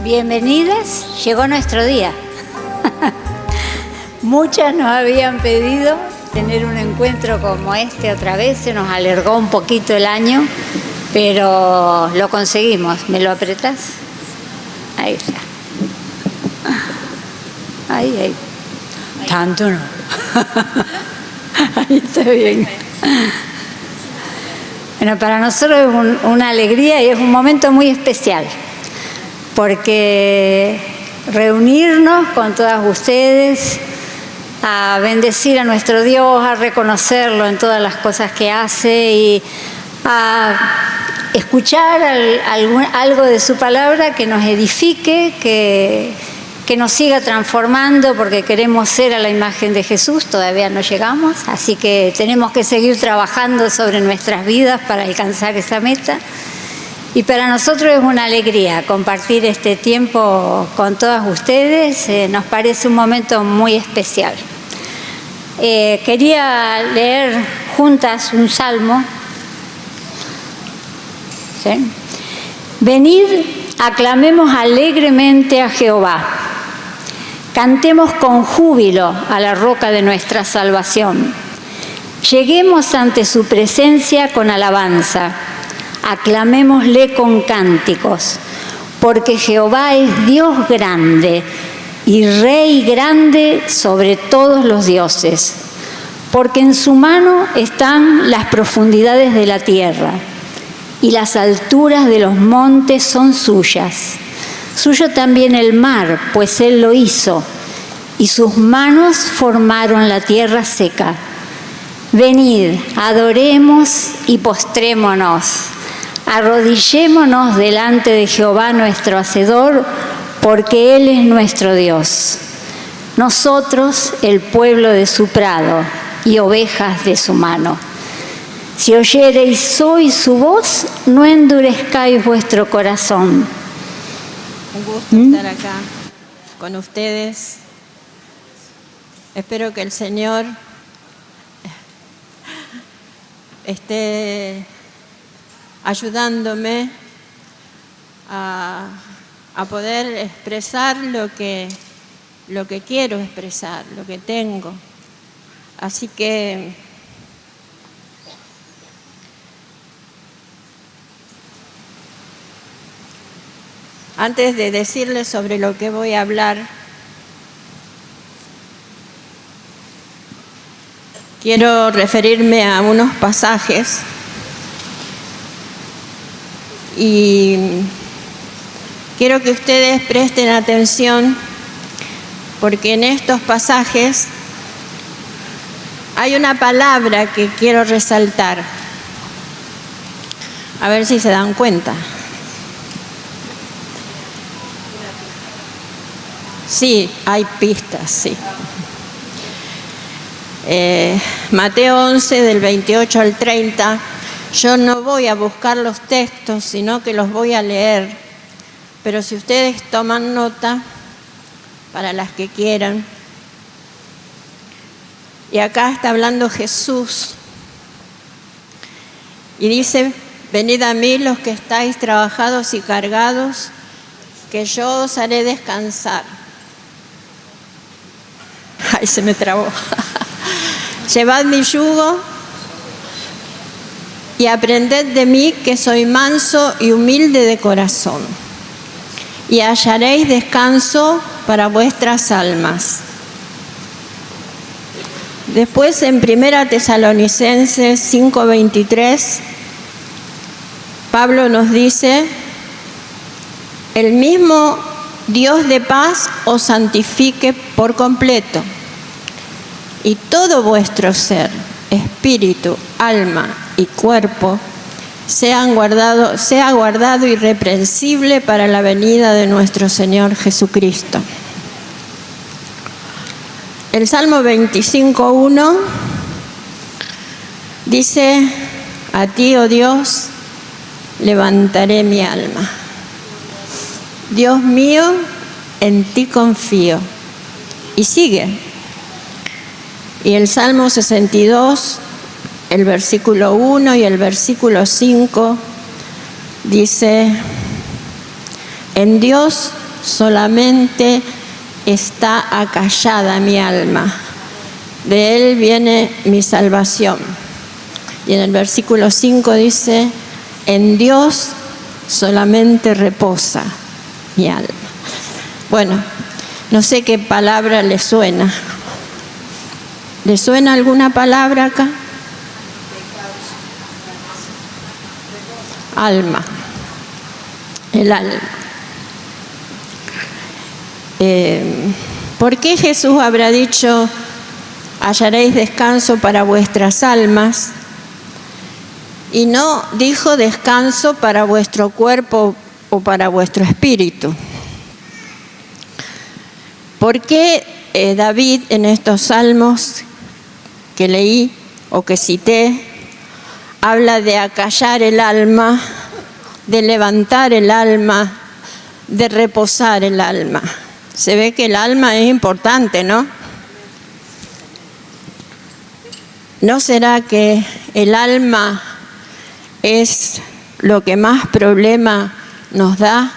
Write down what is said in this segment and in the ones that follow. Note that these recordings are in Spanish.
Bienvenidas, llegó nuestro día. Muchas nos habían pedido tener un encuentro como este otra vez, se nos alargó un poquito el año, pero lo conseguimos. ¿Me lo apretás? Ahí está. Ahí. Tanto no. Ahí está bien. Bueno, para nosotros es una alegría y es un momento muy especial, porque reunirnos con todas ustedes, a bendecir a nuestro Dios, a reconocerlo en todas las cosas que hace y a escuchar algo de su palabra que nos edifique, que nos siga transformando, porque queremos ser a la imagen de Jesús, todavía no llegamos, así que tenemos que seguir trabajando sobre nuestras vidas para alcanzar esa meta. Y para nosotros es una alegría compartir este tiempo con todas ustedes, nos parece un momento muy especial. Quería leer juntas un salmo. ¿Sí? Venid, aclamemos alegremente a Jehová. Cantemos con júbilo a la roca de nuestra salvación. Lleguemos ante su presencia con alabanza. Aclamémosle con cánticos, porque Jehová es Dios grande y Rey grande sobre todos los dioses, porque en su mano están las profundidades de la tierra y las alturas de los montes son suyas. Suyo también el mar, pues él lo hizo, y sus manos formaron la tierra seca. Venid, adoremos y postrémonos. Arrodillémonos delante de Jehová nuestro Hacedor, porque Él es nuestro Dios. Nosotros, el pueblo de su prado y ovejas de su mano. Si oyereis hoy su voz, no endurezcáis vuestro corazón. Un gusto estar acá con ustedes. Espero que el Señor esté ayudándome a poder expresar lo que quiero expresar, lo que tengo. Así que antes de decirles sobre lo que voy a hablar, quiero referirme a unos pasajes y quiero que ustedes presten atención, porque en estos pasajes hay una palabra que quiero resaltar. A ver si se dan cuenta. Sí, hay pistas, sí. Mateo 11, del 28 al 30. Yo no voy a buscar los textos, sino que los voy a leer. Pero si ustedes toman nota, para las que quieran. Y acá está hablando Jesús. Y dice, venid a mí los que estáis trabajados y cargados, que yo os haré descansar. Ay, se me trabó. Llevad mi yugo y aprended de mí, que soy manso y humilde de corazón, y hallaréis descanso para vuestras almas. Después en 1 Tesalonicenses 5:23, Pablo nos dice, el mismo Dios de paz os santifique por completo, y todo vuestro ser, espíritu, alma y cuerpo sea guardado irreprensible para la venida de nuestro Señor Jesucristo. El Salmo 25:1 dice, a ti, oh Dios, levantaré mi alma. Dios mío, en ti confío. Y sigue. Y el Salmo 62, el versículo 1 y el versículo 5 dice, en Dios solamente está acallada mi alma. De Él viene mi salvación. Y en el versículo 5 dice, en Dios solamente reposa mi alma. Bueno, no sé qué palabra le suena. ¿Le suena alguna palabra acá? Alma. El alma. ¿Por qué Jesús habrá dicho, hallaréis descanso para vuestras almas? Y no dijo descanso para vuestro cuerpo o para vuestro espíritu. ¿Por qué David en estos salmos que leí o que cité habla de acallar el alma, de levantar el alma, de reposar el alma? Se ve que el alma es importante, ¿no? ¿No será que el alma es lo que más problema nos da,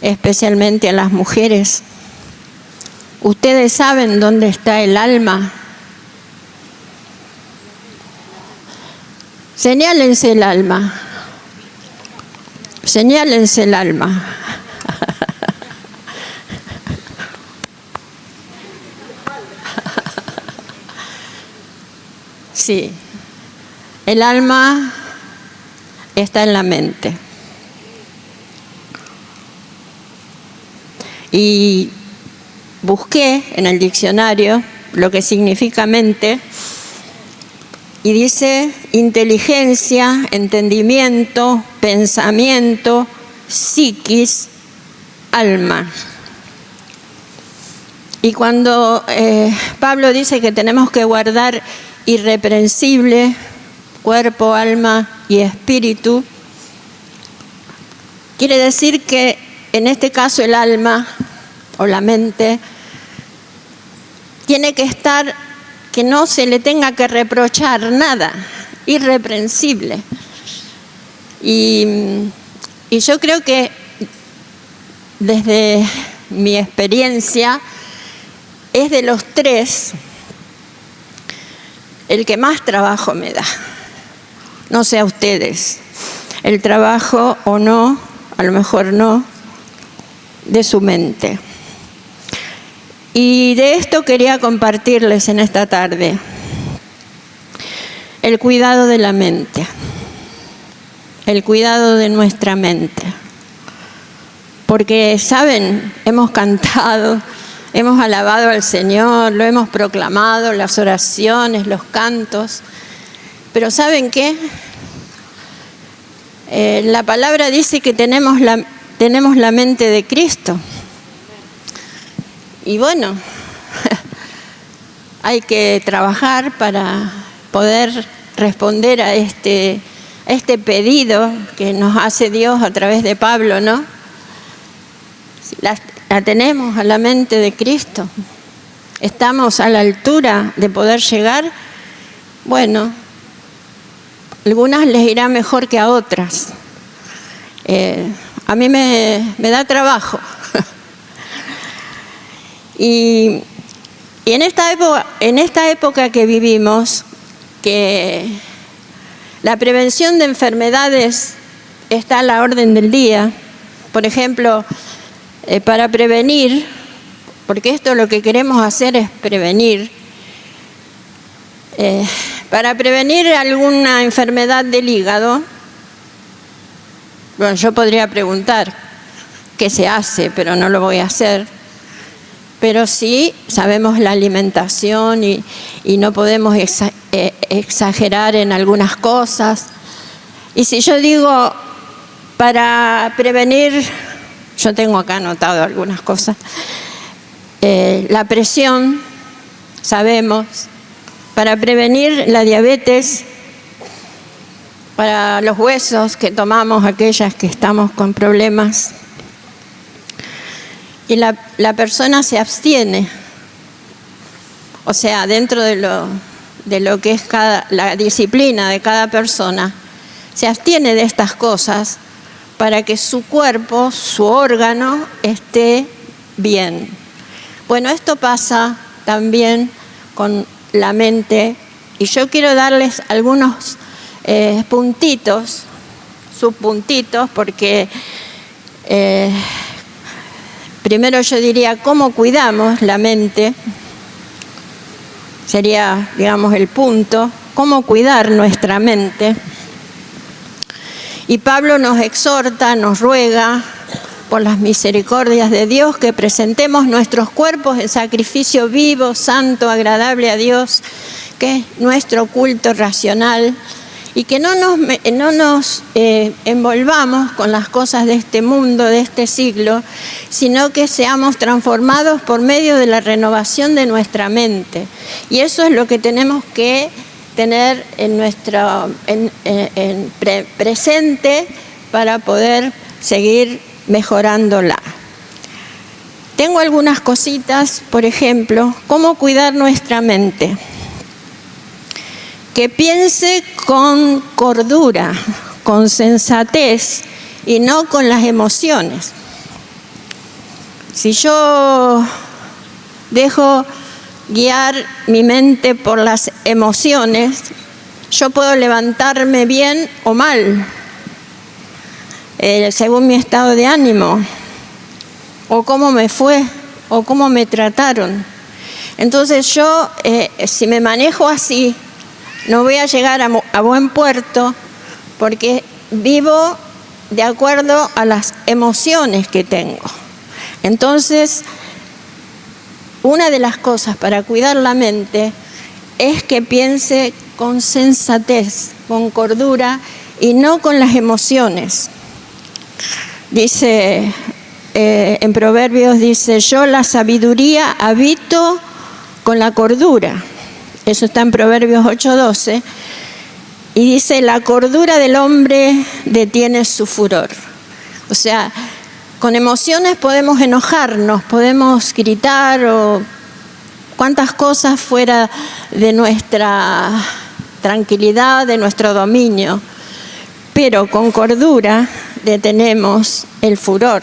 especialmente a las mujeres? ¿Ustedes saben dónde está el alma? Señálense el alma. Señálense el alma. Sí, el alma está en la mente. Y busqué en el diccionario lo que significa mente y dice inteligencia, entendimiento, pensamiento, psiquis, alma. Y cuando Pablo dice que tenemos que guardar irreprensible cuerpo, alma y espíritu, quiere decir que en este caso el alma o la mente tiene que estar, que no se le tenga que reprochar nada, irreprensible. Y yo creo que desde mi experiencia es de los tres el que más trabajo me da. No sé a ustedes, el trabajo o no, a lo mejor no, de su mente. Y de esto quería compartirles en esta tarde, el cuidado de la mente, el cuidado de nuestra mente. Porque, ¿saben? Hemos cantado, hemos alabado al Señor, lo hemos proclamado, las oraciones, los cantos. Pero ¿saben qué? La palabra dice que tenemos la mente de Cristo. Y bueno, hay que trabajar para poder responder a este pedido que nos hace Dios a través de Pablo, ¿no? La tenemos a la mente de Cristo. Estamos a la altura de poder llegar. Bueno, algunas les irá mejor que a otras. A mí me da trabajo. Y en esta época que vivimos, que la prevención de enfermedades está a la orden del día. Por ejemplo, para prevenir, porque esto lo que queremos hacer es prevenir, para prevenir alguna enfermedad del hígado, bueno, yo podría preguntar qué se hace, pero no lo voy a hacer. Pero sí sabemos la alimentación y no podemos exagerar en algunas cosas. Y si yo digo, para prevenir, yo tengo acá anotado algunas cosas, la presión, sabemos, para prevenir la diabetes, para los huesos que tomamos, aquellas que estamos con problemas, y la persona se abstiene. O sea, dentro de lo que es la disciplina de cada persona, se abstiene de estas cosas para que su cuerpo, su órgano, esté bien. Bueno, esto pasa también con la mente, y yo quiero darles algunos puntitos, subpuntitos, porque primero yo diría cómo cuidamos la mente, sería, digamos, el punto, cómo cuidar nuestra mente. Y Pablo nos exhorta, nos ruega, por las misericordias de Dios, que presentemos nuestros cuerpos en sacrificio vivo, santo, agradable a Dios, que es nuestro culto racional, y que no nos envolvamos con las cosas de este mundo, de este siglo, sino que seamos transformados por medio de la renovación de nuestra mente. Y eso es lo que tenemos que tener presente para poder seguir mejorándola. Tengo algunas cositas, por ejemplo, cómo cuidar nuestra mente. Que piense con cordura, con sensatez y no con las emociones. Si yo dejo guiar mi mente por las emociones, yo puedo levantarme bien o mal, según mi estado de ánimo, o cómo me fue, o cómo me trataron. Entonces yo, si me manejo así, no voy a llegar a buen puerto, porque vivo de acuerdo a las emociones que tengo. Entonces, una de las cosas para cuidar la mente es que piense con sensatez, con cordura y no con las emociones. Dice, en Proverbios dice, yo la sabiduría habito con la cordura. Eso está en Proverbios 8:12. Y dice, la cordura del hombre detiene su furor. O sea, con emociones podemos enojarnos, podemos gritar o cuantas cosas fuera de nuestra tranquilidad, de nuestro dominio. Pero con cordura detenemos el furor.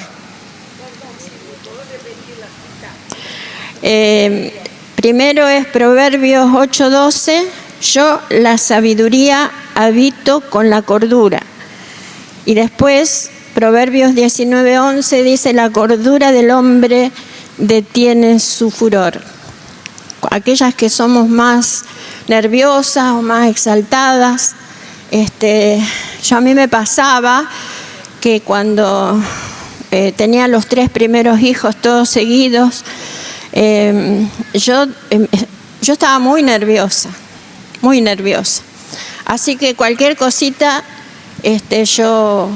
Primero es Proverbios 8:12, yo la sabiduría habito con la cordura. Y después Proverbios 19:11 dice, la cordura del hombre detiene su furor. Aquellas que somos más nerviosas o más exaltadas, yo a mí me pasaba que cuando tenía los 3 primeros hijos todos seguidos, yo estaba muy nerviosa. Así que cualquier cosita, yo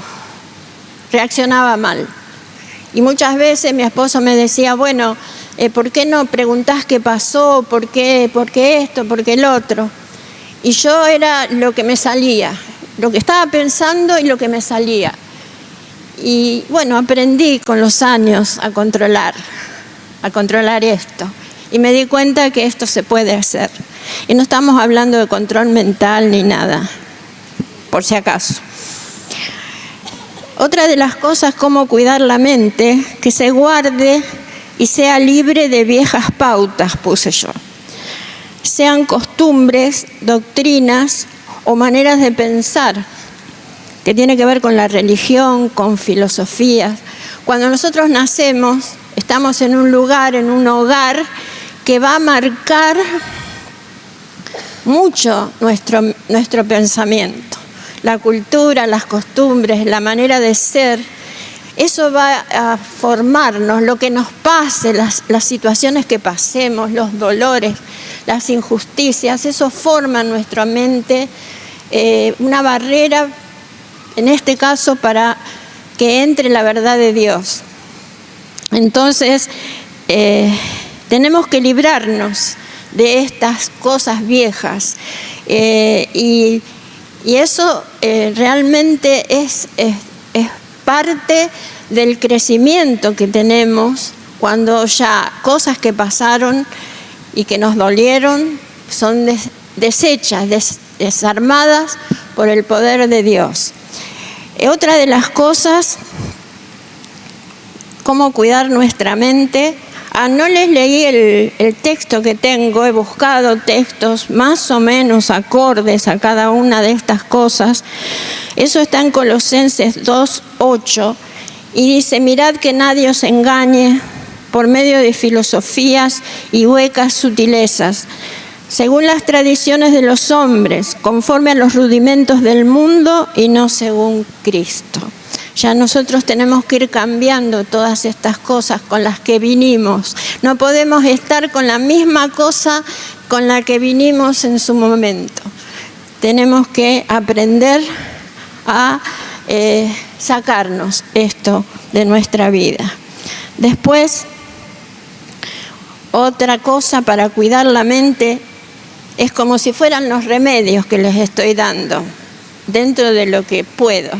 reaccionaba mal. Y muchas veces mi esposo me decía, bueno, ¿por qué no preguntás qué pasó? ¿Por qué esto? ¿Por qué el otro? Y yo era lo que me salía, lo que estaba pensando y lo que me salía. Y bueno, aprendí con los años a controlar esto. Y me di cuenta que esto se puede hacer. Y no estamos hablando de control mental ni nada, por si acaso. Otra de las cosas, cómo cuidar la mente, que se guarde y sea libre de viejas pautas, puse yo. Sean costumbres, doctrinas o maneras de pensar, que tiene que ver con la religión, con filosofías. Cuando nosotros nacemos, estamos en un lugar, en un hogar, que va a marcar mucho nuestro pensamiento. La cultura, las costumbres, la manera de ser, eso va a formarnos, lo que nos pase, las situaciones que pasemos, los dolores, las injusticias, eso forma en nuestra mente una barrera, en este caso, para que entre la verdad de Dios. Entonces, tenemos que librarnos de estas cosas viejas y eso realmente es parte del crecimiento que tenemos cuando ya cosas que pasaron y que nos dolieron son deshechas, desarmadas por el poder de Dios. Otra de las cosas, cómo cuidar nuestra mente. No les leí el texto que tengo, he buscado textos más o menos acordes a cada una de estas cosas. Eso está en Colosenses 2:8 y dice: mirad que nadie os engañe por medio de filosofías y huecas sutilezas, según las tradiciones de los hombres, conforme a los rudimentos del mundo y no según Cristo. Ya nosotros tenemos que ir cambiando todas estas cosas con las que vinimos. No podemos estar con la misma cosa con la que vinimos en su momento. Tenemos que aprender a sacarnos esto de nuestra vida. Después, otra cosa para cuidar la mente es como si fueran los remedios que les estoy dando, dentro de lo que puedo.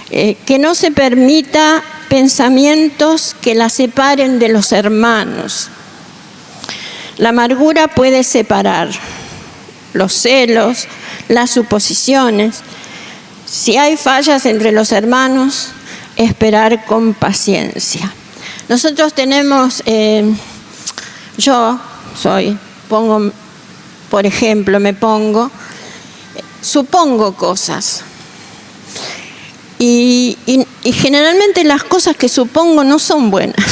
Que no se permita pensamientos que la separen de los hermanos. La amargura puede separar, los celos, las suposiciones. Si hay fallas entre los hermanos, esperar con paciencia. Nosotros tenemos, por ejemplo, supongo cosas. Y generalmente las cosas que supongo no son buenas.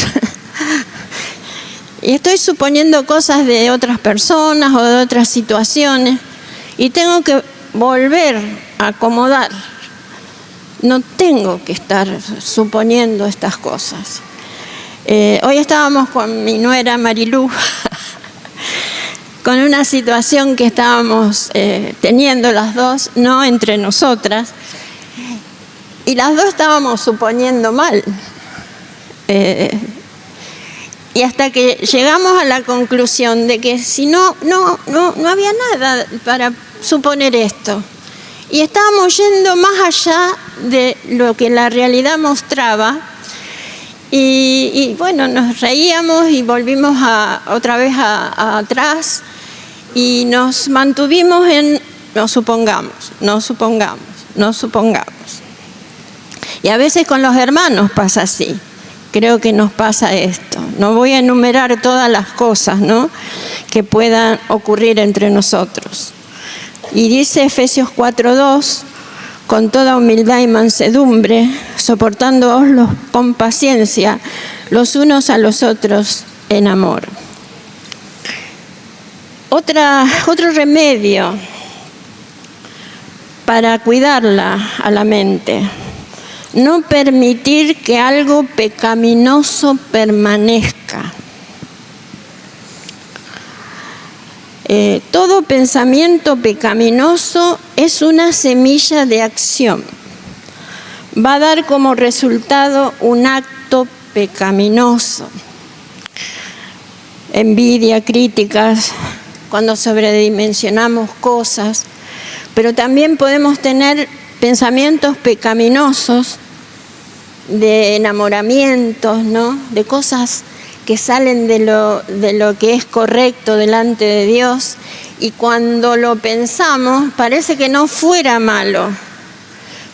Y estoy suponiendo cosas de otras personas o de otras situaciones y tengo que volver a acomodar. No tengo que estar suponiendo estas cosas. Hoy estábamos con mi nuera Marilú con una situación que estábamos teniendo las dos, no entre nosotras. Y las dos estábamos suponiendo mal. Y hasta que llegamos a la conclusión de que si no había nada para suponer esto. Y estábamos yendo más allá de lo que la realidad mostraba. Y bueno, nos reíamos y volvimos otra vez atrás. Y nos mantuvimos en no supongamos. Y a veces con los hermanos pasa así. Creo que nos pasa esto. No voy a enumerar todas las cosas, ¿no?, que puedan ocurrir entre nosotros. Y dice Efesios 4:2, con toda humildad y mansedumbre, soportándoos con paciencia los unos a los otros en amor. Otro remedio para cuidarla a la mente: no permitir que algo pecaminoso permanezca. Todo pensamiento pecaminoso es una semilla de acción. Va a dar como resultado un acto pecaminoso. Envidia, críticas, cuando sobredimensionamos cosas, pero también podemos tener pensamientos pecaminosos de enamoramientos, ¿no?, de cosas que salen de lo que es correcto delante de Dios, y cuando lo pensamos parece que no fuera malo,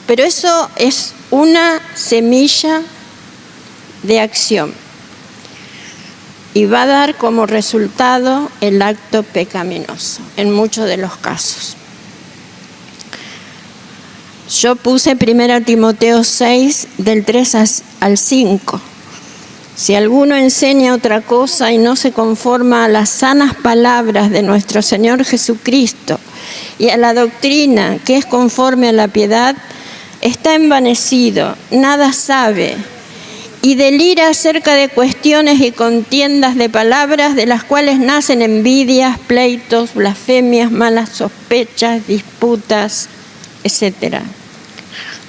pero eso es una semilla de acción y va a dar como resultado el acto pecaminoso en muchos de los casos. Yo puse 1 Timoteo 6, del 3 al 5. Si alguno enseña otra cosa y no se conforma a las sanas palabras de nuestro Señor Jesucristo y a la doctrina que es conforme a la piedad, está envanecido, nada sabe y delira acerca de cuestiones y contiendas de palabras, de las cuales nacen envidias, pleitos, blasfemias, malas sospechas, disputas, etc.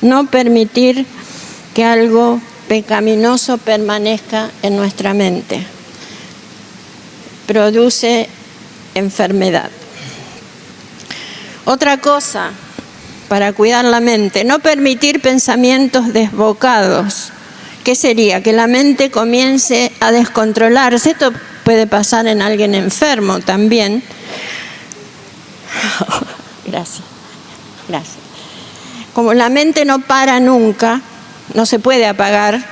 No permitir que algo pecaminoso permanezca en nuestra mente. Produce enfermedad. Otra cosa para cuidar la mente: no permitir pensamientos desbocados. ¿Qué sería? Que la mente comience a descontrolarse. Esto puede pasar en alguien enfermo también. Gracias. como la mente no para nunca, no se puede apagar,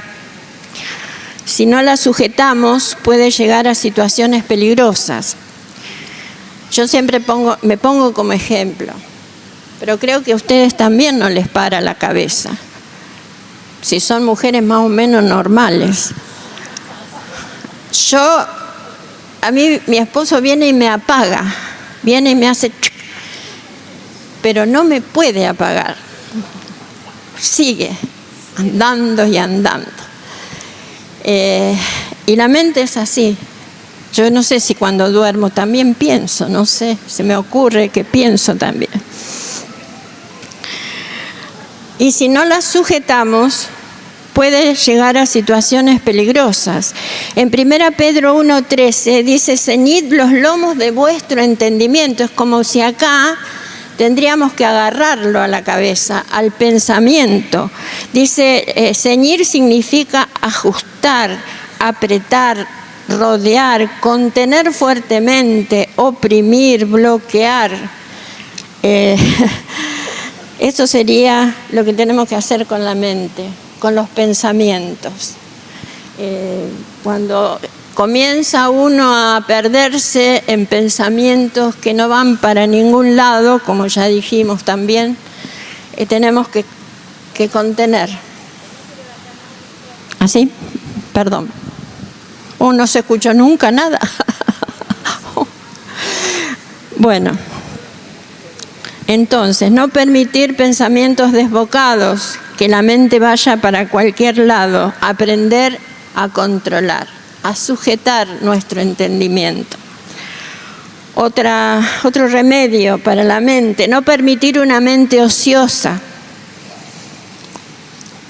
si no la sujetamos puede llegar a situaciones peligrosas. Yo siempre me pongo como ejemplo, pero creo que a ustedes también no les para la cabeza, si son mujeres más o menos normales. A mí mi esposo viene y me apaga, viene y me hace tsk, pero no me puede apagar, sigue andando y andando. Y la mente es así. Yo no sé si cuando duermo también pienso, no sé, se me ocurre que pienso también. Y si no la sujetamos, puede llegar a situaciones peligrosas. En 1 Pedro 1:13 dice: ceñid los lomos de vuestro entendimiento. Es como si acá tendríamos que agarrarlo a la cabeza, al pensamiento. Dice, ceñir significa ajustar, apretar, rodear, contener fuertemente, oprimir, bloquear. Eso sería lo que tenemos que hacer con la mente, con los pensamientos. Cuando comienza uno a perderse en pensamientos que no van para ningún lado, como ya dijimos también, tenemos que contener. ¿Así? Perdón. No se escuchó nunca nada. Bueno, entonces, no permitir pensamientos desbocados, que la mente vaya para cualquier lado, aprender a controlar, a sujetar nuestro entendimiento. Otro remedio para la mente: no permitir una mente ociosa.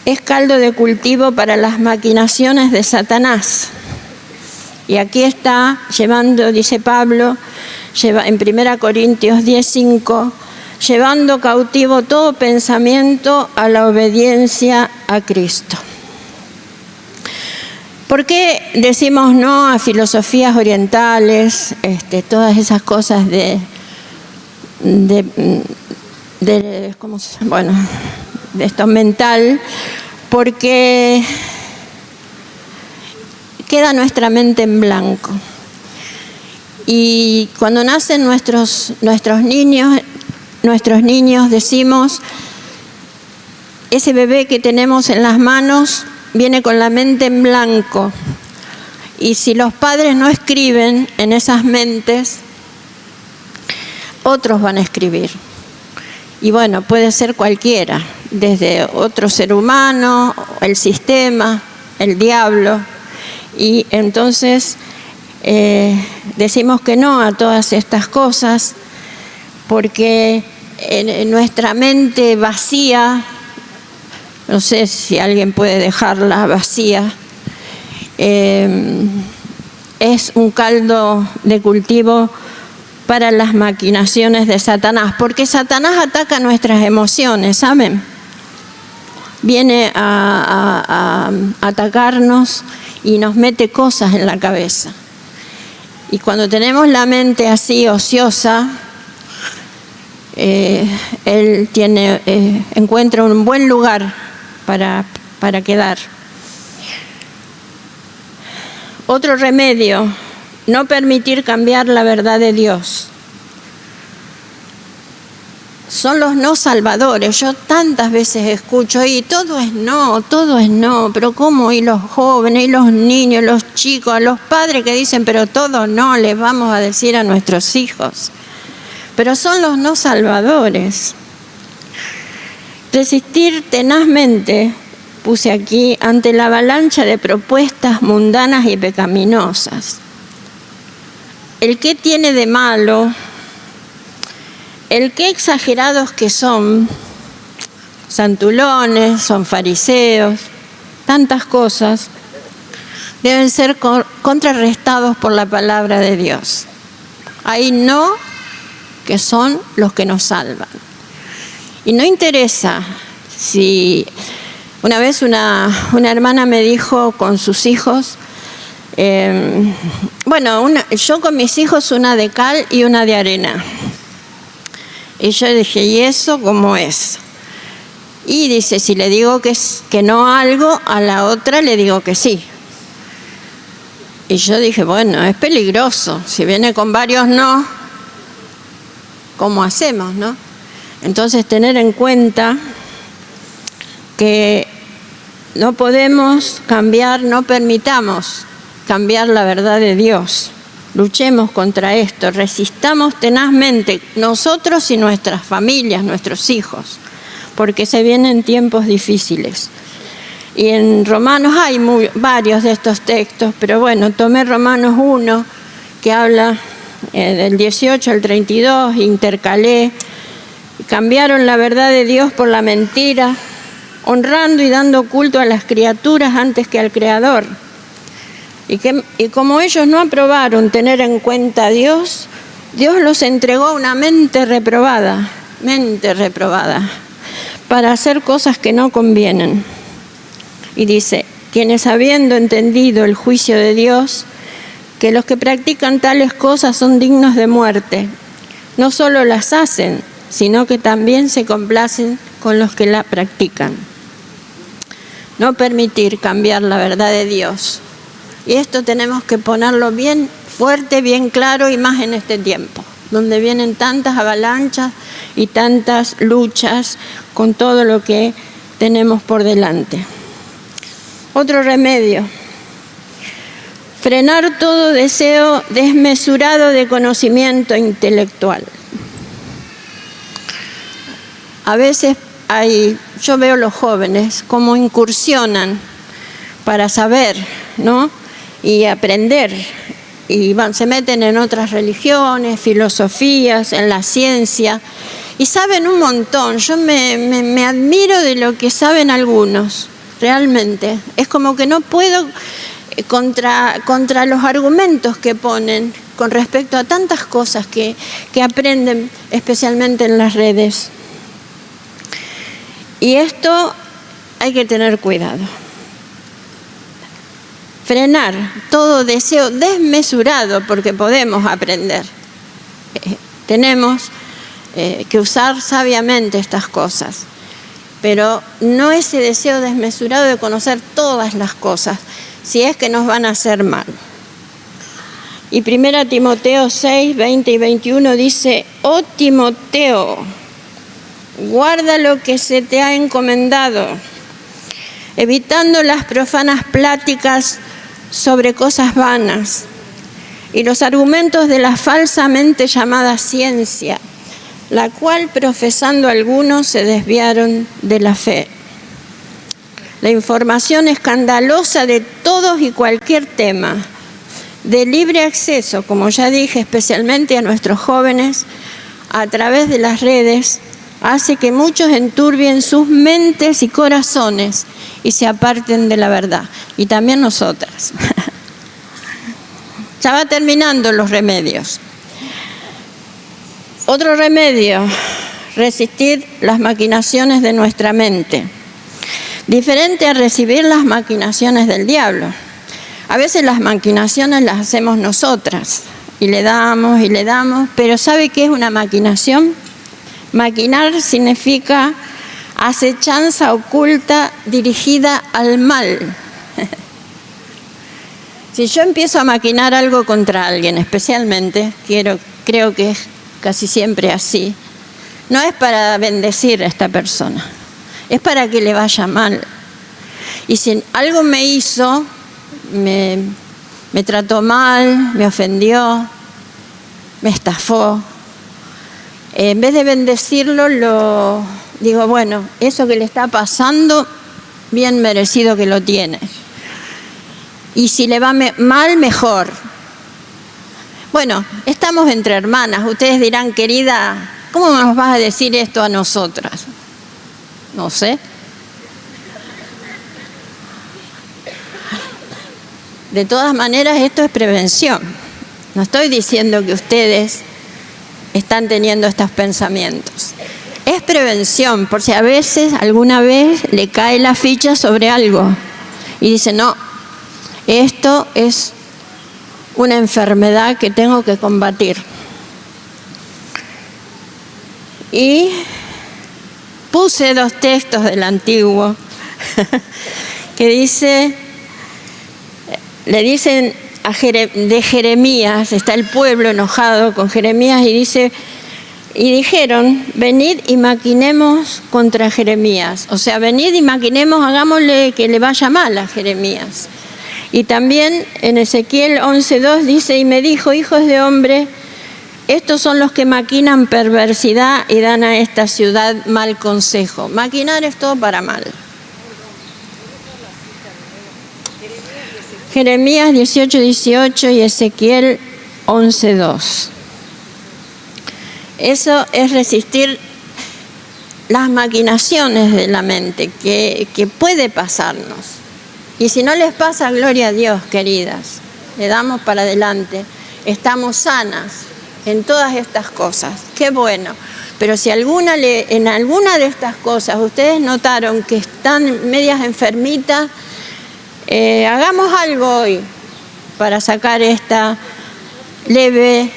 Es caldo de cultivo para las maquinaciones de Satanás. Y aquí está llevando, dice Pablo, en 1 Corintios 10:5, llevando cautivo todo pensamiento a la obediencia a Cristo. ¿Por qué decimos no a filosofías orientales, todas esas cosas de esto mental? Porque queda nuestra mente en blanco. Y cuando nacen nuestros niños decimos, ese bebé que tenemos en las manos viene con la mente en blanco, y si los padres no escriben en esas mentes, otros van a escribir. Y bueno, puede ser cualquiera, desde otro ser humano, el sistema, el diablo. Y entonces decimos que no a todas estas cosas, porque en nuestra mente vacía, no sé si alguien puede dejarla vacía, es un caldo de cultivo para las maquinaciones de Satanás, porque Satanás ataca nuestras emociones, ¿saben? Viene a atacarnos y nos mete cosas en la cabeza. Y cuando tenemos la mente así ociosa, él encuentra un buen lugar para quedar. Otro remedio: no permitir cambiar la verdad de Dios. Son los no salvadores. Yo tantas veces escucho, y todo es no, pero ¿cómo? Y los jóvenes, y los niños, los chicos, a los padres que dicen, pero todo no, les vamos a decir a nuestros hijos. Pero son los no salvadores. Resistir tenazmente, puse aquí, ante la avalancha de propuestas mundanas y pecaminosas. El qué tiene de malo, el qué exagerados que son, santulones, son fariseos, tantas cosas, deben ser contrarrestados por la palabra de Dios. Hay no que son los que nos salvan. Y no interesa si... Una vez una hermana me dijo con sus hijos, yo con mis hijos una de cal y una de arena. Y yo dije, ¿y eso cómo es? Y dice, si le digo que no a algo, a la otra le digo que sí. Y yo dije, bueno, es peligroso. Si viene con varios no, ¿cómo hacemos, no? Entonces, tener en cuenta que no podemos cambiar, no permitamos cambiar la verdad de Dios. Luchemos contra esto, resistamos tenazmente nosotros y nuestras familias, nuestros hijos, porque se vienen tiempos difíciles. Y en Romanos hay varios de estos textos, pero bueno, tomé Romanos 1, que habla del 18 al 32, intercalé, cambiaron la verdad de Dios por la mentira, honrando y dando culto a las criaturas antes que al Creador. Y como ellos no aprobaron tener en cuenta a Dios, Dios los entregó a una mente reprobada, para hacer cosas que no convienen. Y dice, quienes habiendo entendido el juicio de Dios, que los que practican tales cosas son dignos de muerte, no solo las hacen, sino que también se complacen con los que la practican. No permitir cambiar la verdad de Dios. Y esto tenemos que ponerlo bien fuerte, bien claro, y más en este tiempo, donde vienen tantas avalanchas y tantas luchas con todo lo que tenemos por delante. Otro remedio: frenar todo deseo desmesurado de conocimiento intelectual. A veces yo veo los jóvenes cómo incursionan para saber, ¿no? Y aprender, y se meten en otras religiones, filosofías, en la ciencia, y saben un montón. Yo me admiro de lo que saben algunos, realmente. Es como que no puedo contra los argumentos que ponen con respecto a tantas cosas que aprenden, especialmente en las redes. Y esto hay que tener cuidado. Frenar todo deseo desmesurado, porque podemos aprender. Tenemos que usar sabiamente estas cosas, pero no ese deseo desmesurado de conocer todas las cosas, si es que nos van a hacer mal. Y 1 Timoteo 6, 20 y 21 dice, oh Timoteo, guarda lo que se te ha encomendado, evitando las profanas pláticas sobre cosas vanas y los argumentos de la falsamente llamada ciencia, la cual profesando algunos se desviaron de la fe. La información escandalosa de todos y cualquier tema, de libre acceso, como ya dije, especialmente a nuestros jóvenes, a través de las redes, hace que muchos enturbien sus mentes y corazones y se aparten de la verdad. Y también nosotras. Ya va terminando los remedios. Otro remedio, resistir las maquinaciones de nuestra mente. Diferente a recibir las maquinaciones del diablo. A veces las maquinaciones las hacemos nosotras y le damos, pero ¿sabe qué es una maquinación? Maquinar significa acechanza oculta dirigida al mal. Si yo empiezo a maquinar algo contra alguien, especialmente, creo que es casi siempre así, no es para bendecir a esta persona, es para que le vaya mal. Y si algo me hizo, me trató mal, me ofendió, me estafó, en vez de bendecirlo, digo, bueno, eso que le está pasando, bien merecido que lo tiene. Y si le va mal, mejor. Bueno, estamos entre hermanas. Ustedes dirán, querida, ¿cómo nos vas a decir esto a nosotras? No sé. De todas maneras, esto es prevención. No estoy diciendo que ustedes están teniendo estos pensamientos. Es prevención, por si a veces, alguna vez, le cae la ficha sobre algo y dice, no, esto es una enfermedad que tengo que combatir. Y puse 2 textos del Antiguo que dice, le dicen de Jeremías, está el pueblo enojado con Jeremías y dice, y dijeron, venid y maquinemos contra Jeremías. O sea, venid y maquinemos, hagámosle que le vaya mal a Jeremías. Y también en Ezequiel 11:2 dice, y me dijo, hijos de hombre, estos son los que maquinan perversidad y dan a esta ciudad mal consejo. Maquinar es todo para mal. Jeremías 18:18 y Ezequiel 11:2. Eso es resistir las maquinaciones de la mente que puede pasarnos. Y si no les pasa, gloria a Dios, queridas. Le damos para adelante. Estamos sanas en todas estas cosas. Qué bueno. Pero si en alguna de estas cosas ustedes notaron que están medias enfermitas, hagamos algo hoy para sacar esta leve...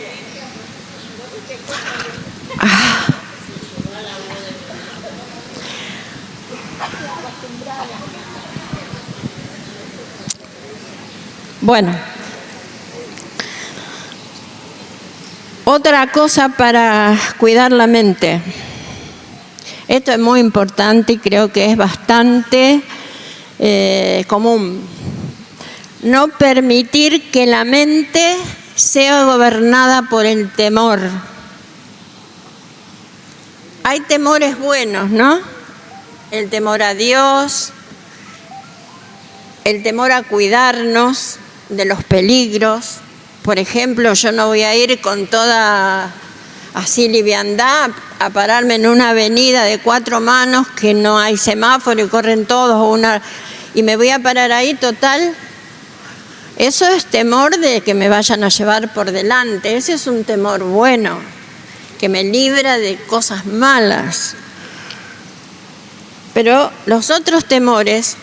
Bueno, otra cosa para cuidar la mente. Esto es muy importante y creo que es bastante común. No permitir que la mente sea gobernada por el temor. Hay temores buenos, ¿no? El temor a Dios, el temor a cuidarnos de los peligros. Por ejemplo, yo no voy a ir con toda así liviandad a pararme en una avenida de 4 manos que no hay semáforo y corren todos y me voy a parar ahí total. Eso es temor de que me vayan a llevar por delante. Ese es un temor bueno, que me libra de cosas malas. Pero los otros temores,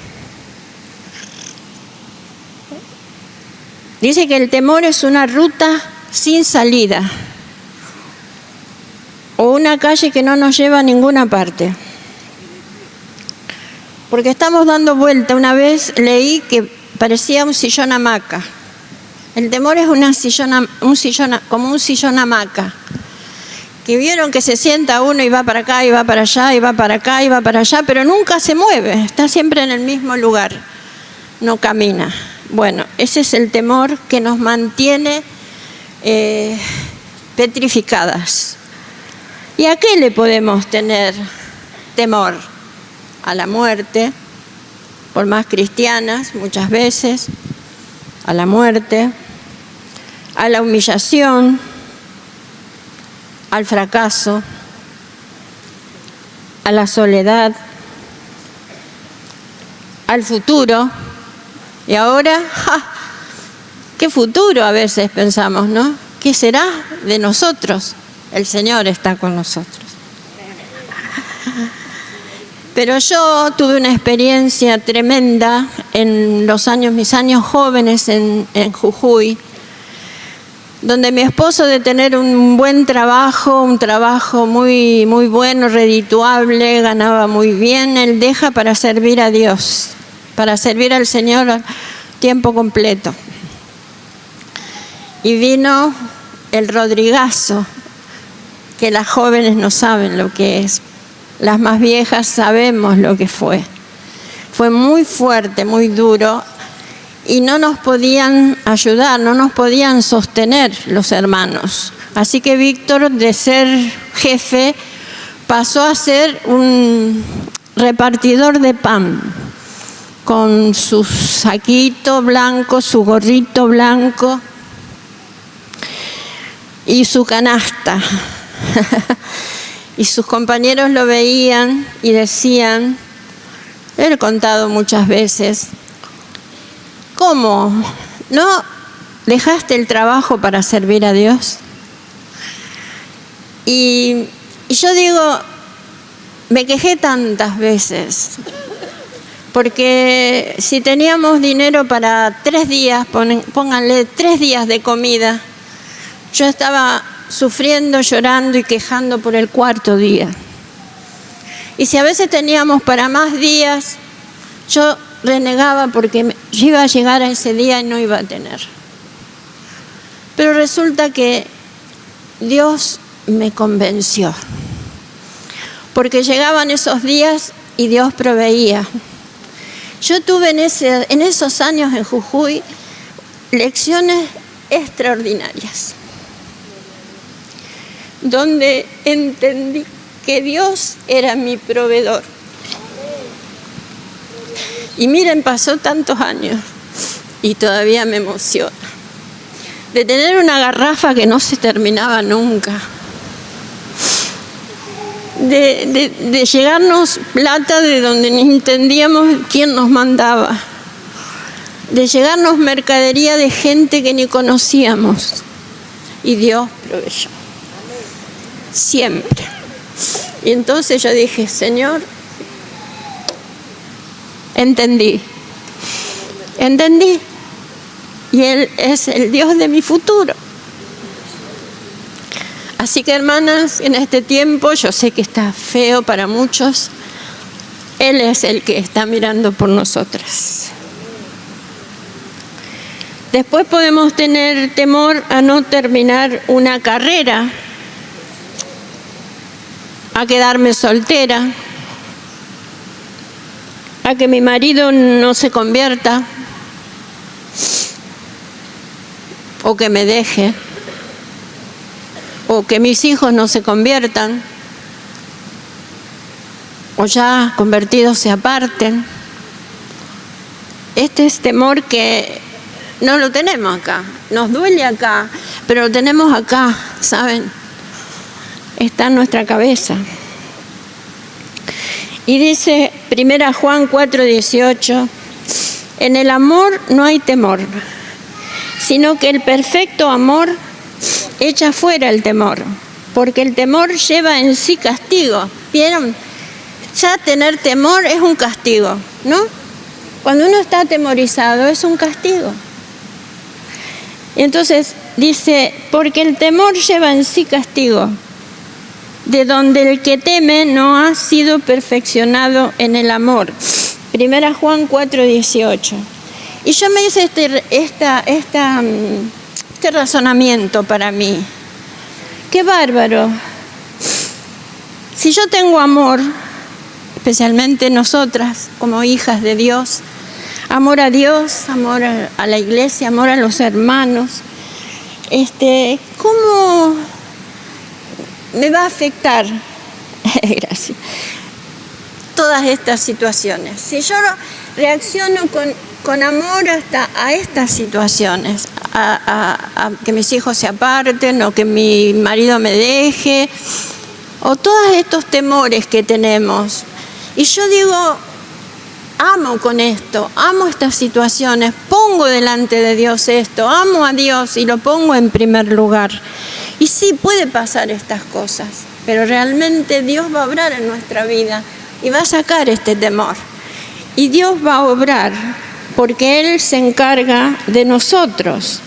dice que el temor es una ruta sin salida o una calle que no nos lleva a ninguna parte. Porque estamos dando vuelta. Una vez leí que parecía un sillón hamaca. El temor es como un sillón hamaca. Que vieron que se sienta uno y va para acá y va para allá y va para acá y va para allá, pero nunca se mueve, está siempre en el mismo lugar, no camina. Bueno, ese es el temor que nos mantiene petrificadas. ¿Y a qué le podemos tener temor? A la muerte, por más cristianas muchas veces, a la muerte, a la humillación, al fracaso, a la soledad, al futuro. Y ahora, ¿qué futuro a veces pensamos, no? ¿Qué será de nosotros? El Señor está con nosotros. Pero yo tuve una experiencia tremenda en mis años jóvenes en Jujuy, donde mi esposo, de tener un buen trabajo, un trabajo muy, muy bueno, redituable, ganaba muy bien, él deja para servir a Dios, para servir al Señor a tiempo completo. Y vino el Rodrigazo, que las jóvenes no saben lo que es. Las más viejas sabemos lo que fue. Fue muy fuerte, muy duro, y no nos podían ayudar, no nos podían sostener los hermanos. Así que Víctor, de ser jefe, pasó a ser un repartidor de pan, con su saquito blanco, su gorrito blanco y su canasta. Y sus compañeros lo veían y decían, le he contado muchas veces, ¿cómo? ¿No dejaste el trabajo para servir a Dios? Y yo digo, me quejé tantas veces, porque si teníamos dinero para 3 días, pónganle 3 días de comida, yo estaba sufriendo, llorando y quejando por el 4.º día. Y si a veces teníamos para más días, yo renegaba porque yo iba a llegar a ese día y no iba a tener. Pero resulta que Dios me convenció, porque llegaban esos días y Dios proveía. Yo tuve en esos años en Jujuy lecciones extraordinarias, donde entendí que Dios era mi proveedor. Y miren, pasó tantos años y todavía me emociona. De tener una garrafa que no se terminaba nunca. De llegarnos plata de donde ni entendíamos quién nos mandaba. De llegarnos mercadería de gente que ni conocíamos. Y Dios proveyó. Siempre. Y entonces yo dije, Señor, entendí. Y Él es el Dios de mi futuro. Así que, hermanas, en este tiempo, yo sé que está feo para muchos, Él es el que está mirando por nosotras. Después podemos tener temor a no terminar una carrera, a quedarme soltera, a que mi marido no se convierta, o que me deje, o que mis hijos no se conviertan, o ya convertidos se aparten. Este es temor que no lo tenemos acá, nos duele acá, pero lo tenemos acá, ¿saben? Está en nuestra cabeza. Y dice 1 Juan 4:18, en el amor no hay temor, sino que el perfecto amor echa fuera el temor, porque el temor lleva en sí castigo. ¿Vieron? Ya tener temor es un castigo, ¿no? Cuando uno está atemorizado es un castigo. Entonces dice, porque el temor lleva en sí castigo, de donde el que teme no ha sido perfeccionado en el amor. 1 Juan 4:18. Y yo me hice este razonamiento para mí. ¡Qué bárbaro! Si yo tengo amor, especialmente nosotras como hijas de Dios, amor a Dios, amor a la iglesia, amor a los hermanos, ¿cómo me va a afectar? Gracias. Todas estas situaciones. Si yo reacciono con amor hasta a estas situaciones, a que mis hijos se aparten o que mi marido me deje, o todos estos temores que tenemos, y yo digo, amo con esto, amo estas situaciones, pongo delante de Dios esto, amo a Dios y lo pongo en primer lugar. Y sí, puede pasar estas cosas, pero realmente Dios va a obrar en nuestra vida y va a sacar este temor. Y Dios va a obrar porque Él se encarga de nosotros,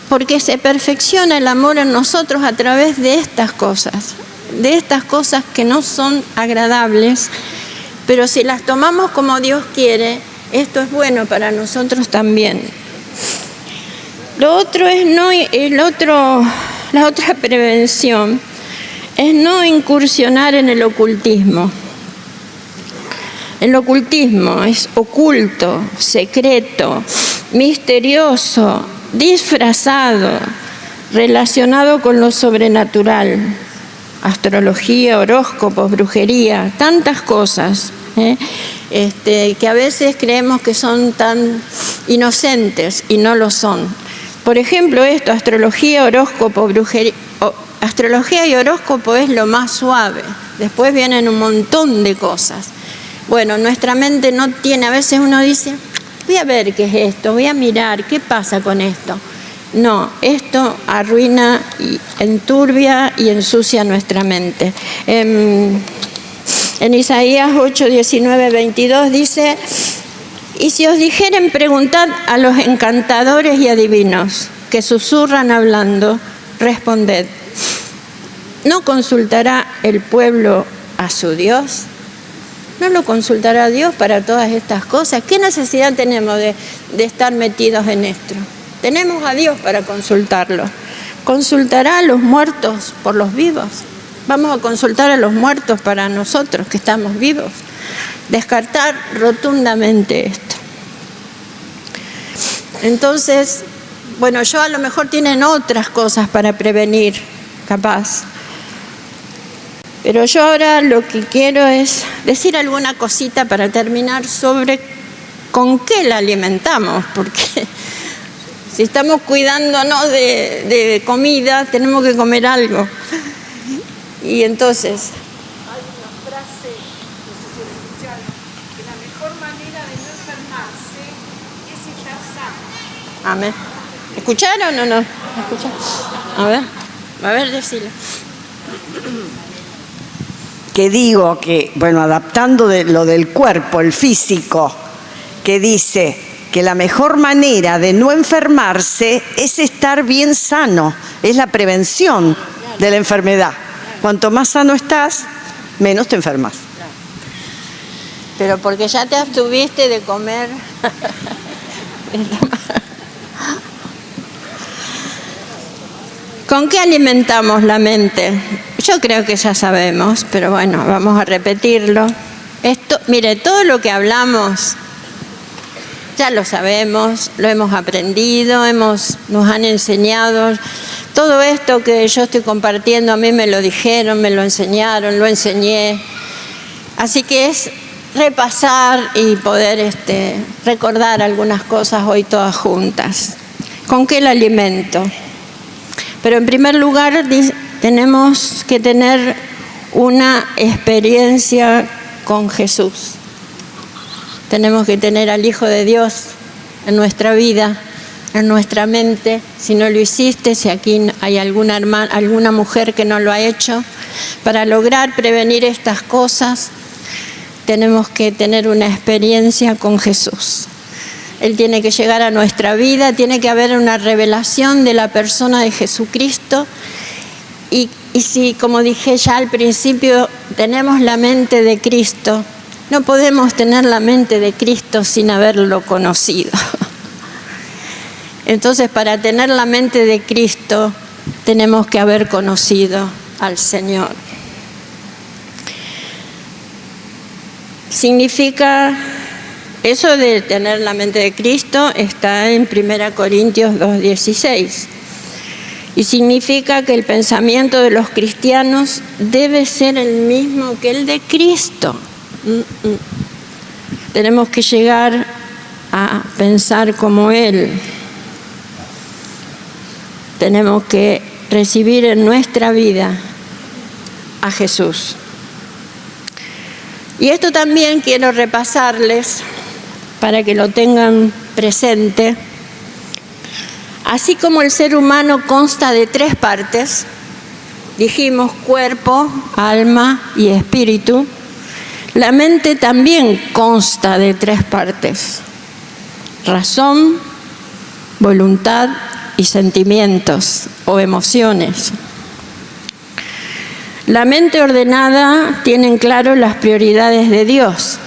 porque se perfecciona el amor en nosotros a través de estas cosas que no son agradables, pero si las tomamos como Dios quiere, esto es bueno para nosotros también. Lo otro es la otra prevención es no incursionar en el ocultismo. El ocultismo es oculto, secreto, misterioso, disfrazado, relacionado con lo sobrenatural. Astrología, horóscopos, brujería, tantas cosas que a veces creemos que son tan inocentes y no lo son. Por ejemplo, astrología, horóscopo, brujería. Astrología y horóscopo es lo más suave. Después vienen un montón de cosas. Bueno, nuestra mente no tiene, a veces uno dice, voy a ver qué es esto, voy a mirar, ¿qué pasa con esto? No, esto arruina, y enturbia y ensucia nuestra mente. En Isaías 8, 19, 22 dice, y si os dijeren, preguntad a los encantadores y adivinos que susurran hablando, responded, ¿no consultará el pueblo a su Dios? ¿No lo consultará Dios para todas estas cosas? ¿Qué necesidad tenemos de estar metidos en esto? Tenemos a Dios para consultarlo. ¿Consultará a los muertos por los vivos? Vamos a consultar a los muertos para nosotros que estamos vivos. Descartar rotundamente esto. Entonces, bueno, yo a lo mejor tienen otras cosas para prevenir, capaz. Pero yo ahora lo que quiero es decir alguna cosita para terminar sobre con qué la alimentamos, porque si estamos cuidándonos de comida, tenemos que comer algo. Y entonces, hay una frase, no sé si la escucharon, que la mejor manera de no enfermarse es estar sano. amén. ¿Escucharon o no? ¿Escucharon? A ver, decilo. Que digo que, bueno, adaptando de lo del cuerpo, el físico, que dice que la mejor manera de no enfermarse es estar bien sano, es la prevención de la enfermedad. Cuanto más sano estás, menos te enfermas. Pero porque ya te abstuviste de comer. ¿Con qué alimentamos la mente? Yo creo que ya sabemos, pero bueno, vamos a repetirlo. Mire, todo lo que hablamos ya lo sabemos, lo hemos aprendido, nos han enseñado. Todo esto que yo estoy compartiendo, a mí me lo dijeron, me lo enseñaron, lo enseñé. Así que es repasar y poder recordar algunas cosas hoy todas juntas. ¿Con qué el alimento? Pero en primer lugar tenemos que tener una experiencia con Jesús. Tenemos que tener al Hijo de Dios en nuestra vida, en nuestra mente. Si no lo hiciste, si aquí hay alguna mujer que no lo ha hecho, para lograr prevenir estas cosas, tenemos que tener una experiencia con Jesús. Él tiene que llegar a nuestra vida, tiene que haber una revelación de la persona de Jesucristo. Y si, como dije ya al principio, tenemos la mente de Cristo, no podemos tener la mente de Cristo sin haberlo conocido. Entonces, para tener la mente de Cristo, tenemos que haber conocido al Señor. Significa, eso de tener la mente de Cristo está en 1 Corintios 2:16. Y significa que el pensamiento de los cristianos debe ser el mismo que el de Cristo. Tenemos que llegar a pensar como Él. Tenemos que recibir en nuestra vida a Jesús. Y esto también quiero repasarles para que lo tengan presente. Así como el ser humano consta de 3 partes, dijimos cuerpo, alma y espíritu, la mente también consta de 3 partes: razón, voluntad y sentimientos o emociones. La mente ordenada tiene en claro las prioridades de Dios,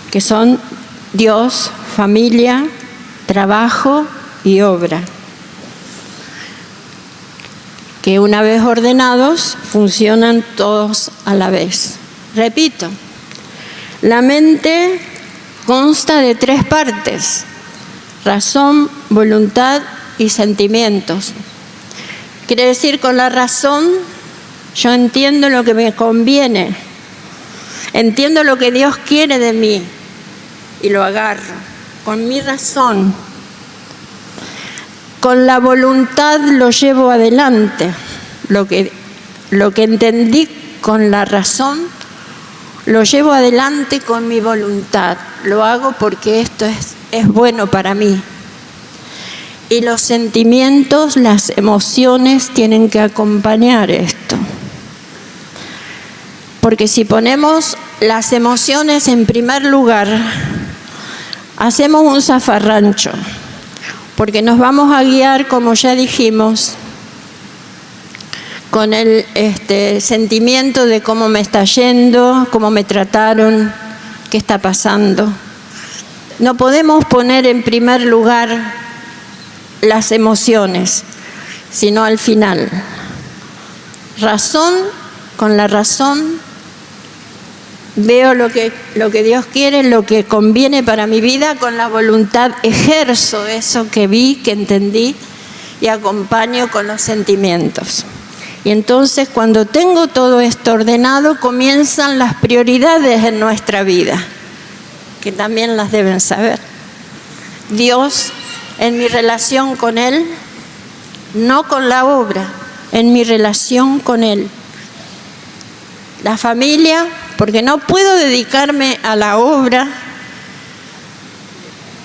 que son Dios, familia, trabajo y obra, que una vez ordenados funcionan todos a la vez. Repito, la mente consta de 3 partes: razón, voluntad y sentimientos. Quiere decir, con la razón yo entiendo lo que me conviene, entiendo lo que Dios quiere de mí y lo agarro con mi razón. Con la voluntad lo llevo adelante. Lo que entendí con la razón lo llevo adelante con mi voluntad. Lo hago porque esto es bueno para mí. Y los sentimientos, las emociones tienen que acompañar esto. Porque si ponemos las emociones en primer lugar, hacemos un zafarrancho. Porque nos vamos a guiar, como ya dijimos, con el sentimiento de cómo me está yendo, cómo me trataron, qué está pasando. No podemos poner en primer lugar las emociones, sino al final. Razón, con la razón veo lo que Dios quiere, lo que conviene para mi vida, con la voluntad ejerzo eso que vi, que entendí y acompaño con los sentimientos. Y entonces cuando tengo todo esto ordenado, comienzan las prioridades en nuestra vida, que también las deben saber. Dios, en mi relación con Él, no con la obra, en mi relación con Él. La familia, porque no puedo dedicarme a la obra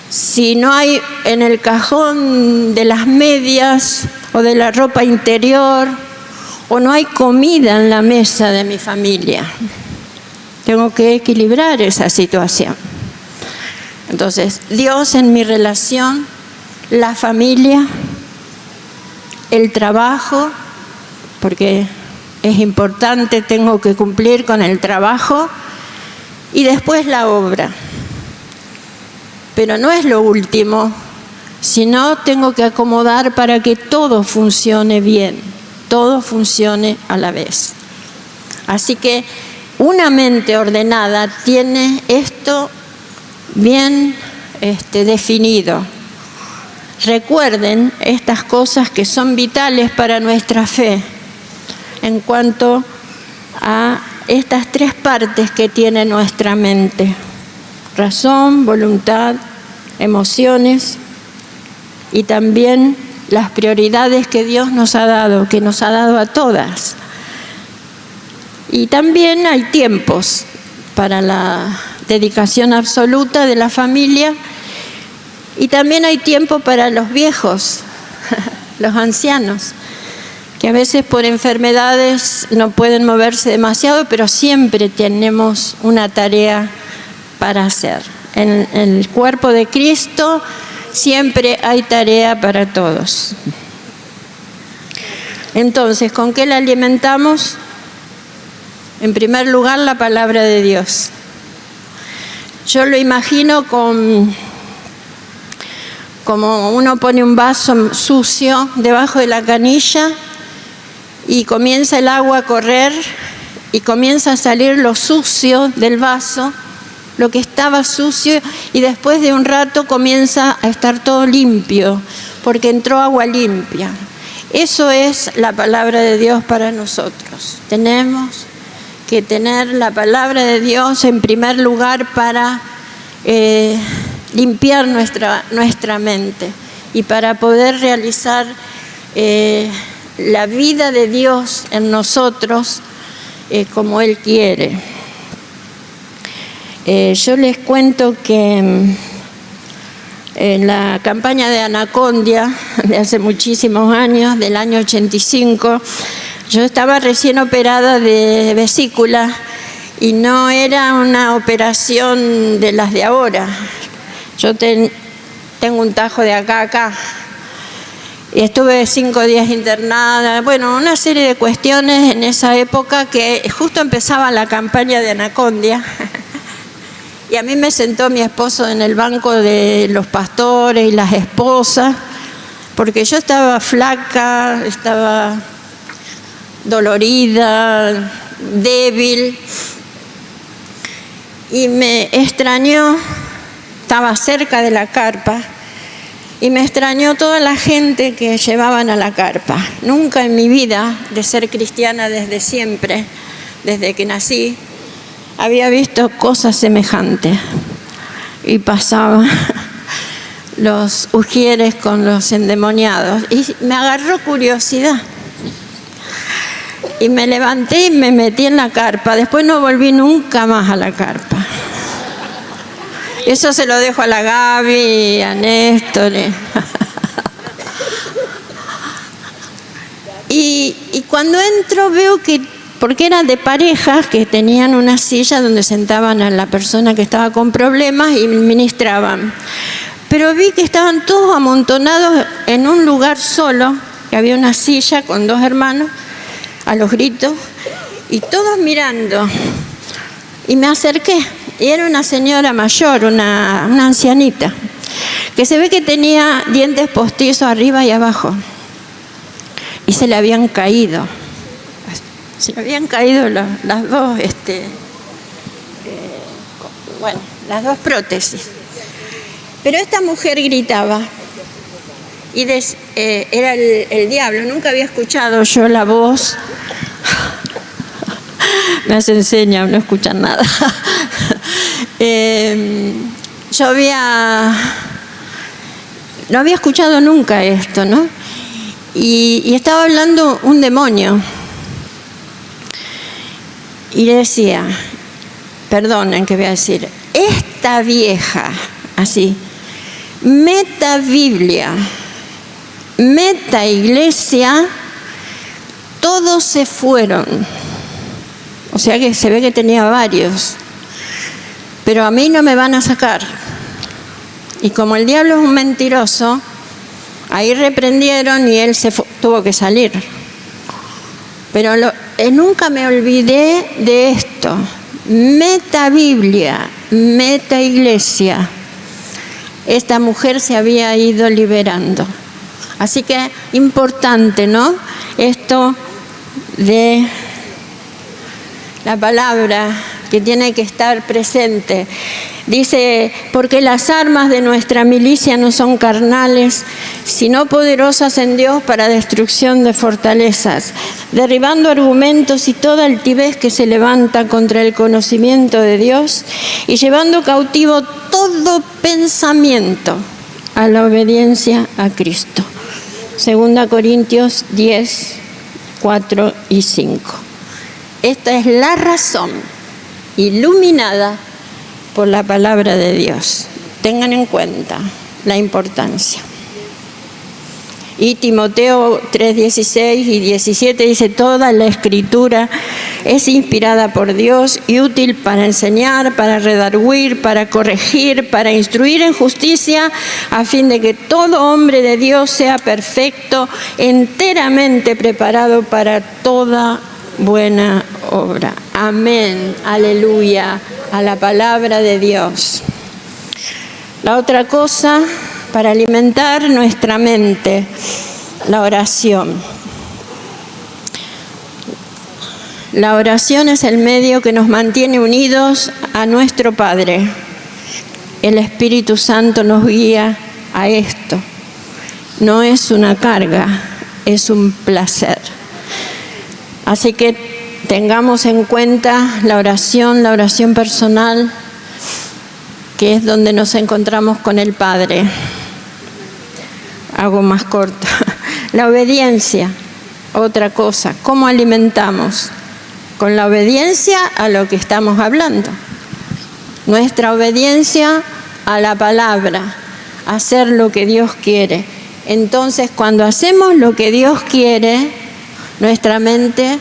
si no hay en el cajón de las medias o de la ropa interior, o no hay comida en la mesa de mi familia. Tengo que equilibrar esa situación. Entonces, Dios en mi relación, la familia, el trabajo, porque es importante, tengo que cumplir con el trabajo, y después la obra. Pero no es lo último, sino tengo que acomodar para que todo funcione bien, todo funcione a la vez. Así que una mente ordenada tiene esto bien definido. Recuerden estas cosas que son vitales para nuestra fe en cuanto a estas tres partes que tiene nuestra mente: razón, voluntad, emociones, y también las prioridades que Dios nos ha dado, que nos ha dado a todas. Y también hay tiempos para la dedicación absoluta de la familia, y también hay tiempo para los viejos, los ancianos, que a veces por enfermedades no pueden moverse demasiado, pero siempre tenemos una tarea para hacer. En el cuerpo de Cristo siempre hay tarea para todos. Entonces, ¿con qué la alimentamos? En primer lugar, la palabra de Dios. Yo lo imagino como uno pone un vaso sucio debajo de la canilla y comienza el agua a correr y comienza a salir lo sucio del vaso, lo que estaba sucio, y después de un rato comienza a estar todo limpio, porque entró agua limpia. Eso es la palabra de Dios para nosotros. Tenemos que tener la palabra de Dios en primer lugar para limpiar nuestra mente y para poder realizar la vida de Dios en nosotros como Él quiere. Yo les cuento que en la campaña de Anacondia de hace muchísimos años, del año 85, yo estaba recién operada de vesícula y no era una operación de las de ahora. Yo tengo un tajo de acá a acá. Y estuve 5 días internada, bueno, una serie de cuestiones en esa época que justo empezaba la campaña de Anacondia. Y a mí me sentó mi esposo en el banco de los pastores y las esposas, porque yo estaba flaca, estaba dolorida, débil, y me extrañó, estaba cerca de la carpa, y me extrañó toda la gente que llevaban a la carpa. Nunca en mi vida, de ser cristiana desde siempre, desde que nací, había visto cosas semejantes. Y pasaban los ujieres con los endemoniados. Y me agarró curiosidad. Y me levanté y me metí en la carpa. Después no volví nunca más a la carpa. Eso se lo dejo a la Gaby, a Néstor. Y cuando entro veo que, porque eran de parejas que tenían una silla donde sentaban a la persona que estaba con problemas y ministraban. Pero vi que estaban todos amontonados en un lugar solo, que había una silla con 2 hermanos, a los gritos, y todos mirando. Y me acerqué, y era una señora mayor, una ancianita, que se ve que tenía dientes postizos arriba y abajo, y se le habían caído. Se le habían caído las dos, las dos prótesis. Pero esta mujer gritaba, y era el diablo. Nunca había escuchado yo la voz. Me hace enseña, no escuchan nada. Yo no había escuchado nunca esto, ¿no? Y estaba hablando un demonio. Y le decía, perdonen que voy a decir, esta vieja, así, meta Biblia, meta iglesia, todos se fueron. O sea que se ve que tenía varios. Pero a mí no me van a sacar. Y como el diablo es un mentiroso, ahí reprendieron y él tuvo que salir. Pero nunca me olvidé de esto. Meta Biblia, meta iglesia. Esta mujer se había ido liberando. Así que importante, ¿no? Esto de la palabra que tiene que estar presente. Dice, porque las armas de nuestra milicia no son carnales, sino poderosas en Dios para destrucción de fortalezas, derribando argumentos y toda altivez que se levanta contra el conocimiento de Dios y llevando cautivo todo pensamiento a la obediencia a Cristo. 2 Corintios 10, 4 y 5. Esta es la razón iluminada por la palabra de Dios. Tengan en cuenta la importancia. Y Timoteo 3:16 y 17 dice, toda la escritura es inspirada por Dios y útil para enseñar, para redarguir, para corregir, para instruir en justicia, a fin de que todo hombre de Dios sea perfecto, enteramente preparado para toda buena obra. Amén, aleluya, a la palabra de Dios. La otra cosa para alimentar nuestra mente, la oración. La oración es el medio que nos mantiene unidos a nuestro Padre. El Espíritu Santo nos guía a esto. No es una carga, es un placer. Así que tengamos en cuenta la oración personal, que es donde nos encontramos con el Padre. Hago más corta. La obediencia, otra cosa. ¿Cómo alimentamos? Con la obediencia a lo que estamos hablando. Nuestra obediencia a la palabra, hacer lo que Dios quiere. Entonces, cuando hacemos lo que Dios quiere, nuestra mente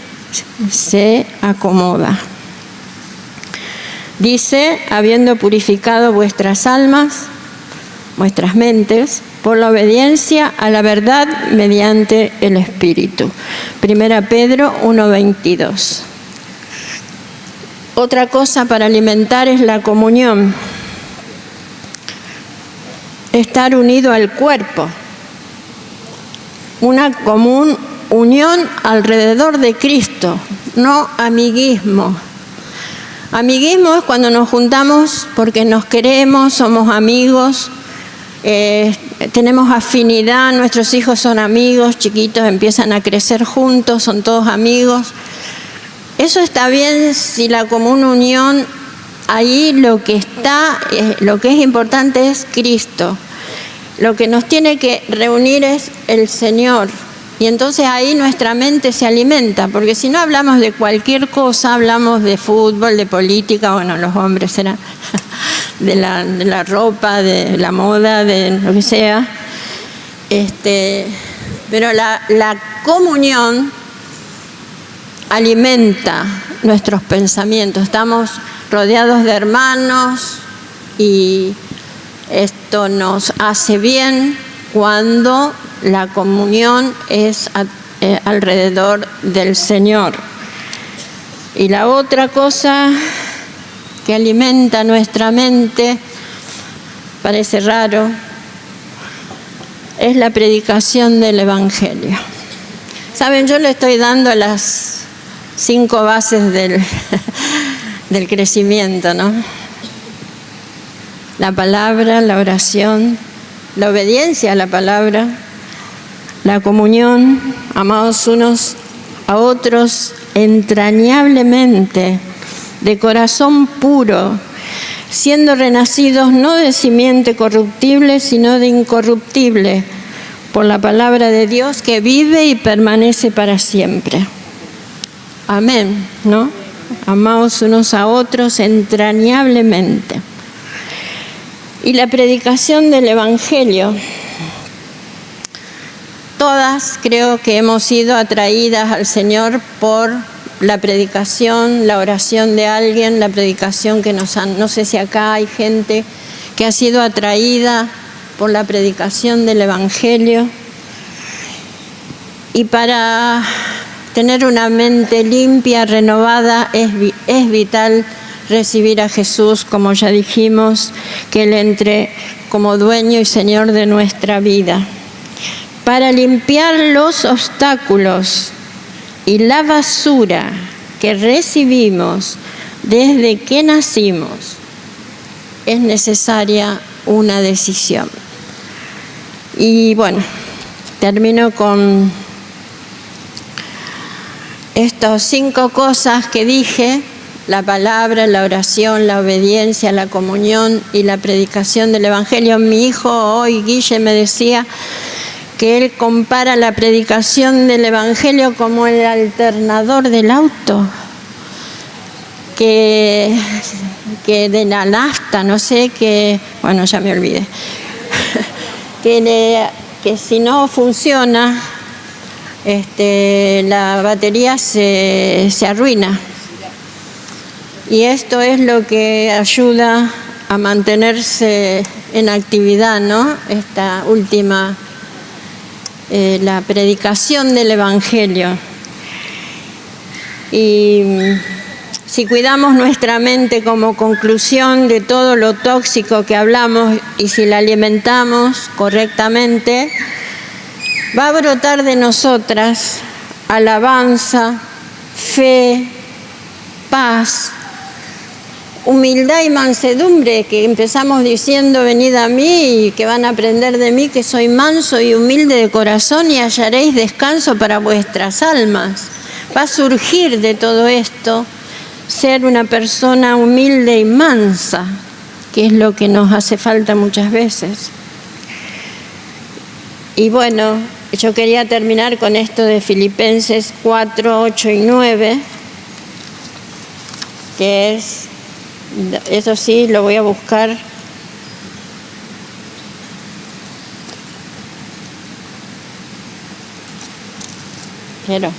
se acomoda. Dice, habiendo purificado vuestras almas, vuestras mentes, por la obediencia a la verdad mediante el Espíritu. 1 Pedro 1:22. Otra cosa para alimentar es la comunión. Estar unido al cuerpo. Una común unión alrededor de Cristo, no amiguismo. Amiguismo es cuando nos juntamos porque nos queremos, somos amigos, tenemos afinidad, nuestros hijos son amigos, chiquitos empiezan a crecer juntos, son todos amigos. Eso está bien si la común unión, ahí lo que es importante es Cristo. Lo que nos tiene que reunir es el Señor. Y entonces ahí nuestra mente se alimenta, porque si no hablamos de cualquier cosa, hablamos de fútbol, de política, bueno, los hombres serán de la ropa, de la moda, de lo que sea. Pero la comunión alimenta nuestros pensamientos. Estamos rodeados de hermanos y esto nos hace bien cuando la comunión es alrededor del Señor. Y la otra cosa que alimenta nuestra mente, parece raro, es la predicación del Evangelio. Saben, yo le estoy dando las 5 bases del crecimiento, ¿no? La palabra, la oración, la obediencia a la palabra, la comunión, amados unos a otros entrañablemente, de corazón puro, siendo renacidos no de simiente corruptible, sino de incorruptible, por la palabra de Dios que vive y permanece para siempre. Amén, ¿no? Amaos unos a otros entrañablemente. Y la predicación del Evangelio, todas creo que hemos sido atraídas al Señor por la predicación, la oración de alguien, la predicación que nos han, no sé si acá hay gente que ha sido atraída por la predicación del Evangelio. Y para tener una mente limpia, renovada, es vital recibir a Jesús, como ya dijimos, que Él entre como dueño y Señor de nuestra vida. Para limpiar los obstáculos y la basura que recibimos desde que nacimos, es necesaria una decisión. Y bueno, termino con estas 5 cosas que dije: la palabra, la oración, la obediencia, la comunión y la predicación del Evangelio. Mi hijo hoy, Guille, me decía que él compara la predicación del Evangelio como el alternador del auto, que de la nafta, no sé, que, bueno, ya me olvidé, que si no funciona, la batería se arruina. Y esto es lo que ayuda a mantenerse en actividad, ¿no? Esta última, la predicación del Evangelio. Y si cuidamos nuestra mente como conclusión de todo lo tóxico que hablamos y si la alimentamos correctamente, va a brotar de nosotras alabanza, fe, paz, humildad y mansedumbre, que empezamos diciendo: venid a mí y que van a aprender de mí, que soy manso y humilde de corazón, y hallaréis descanso para vuestras almas. Va a surgir de todo esto ser una persona humilde y mansa, que es lo que nos hace falta muchas veces. Y bueno, yo quería terminar con esto de Filipenses 4, 8 y 9, que es, eso sí, lo voy a buscar. Pero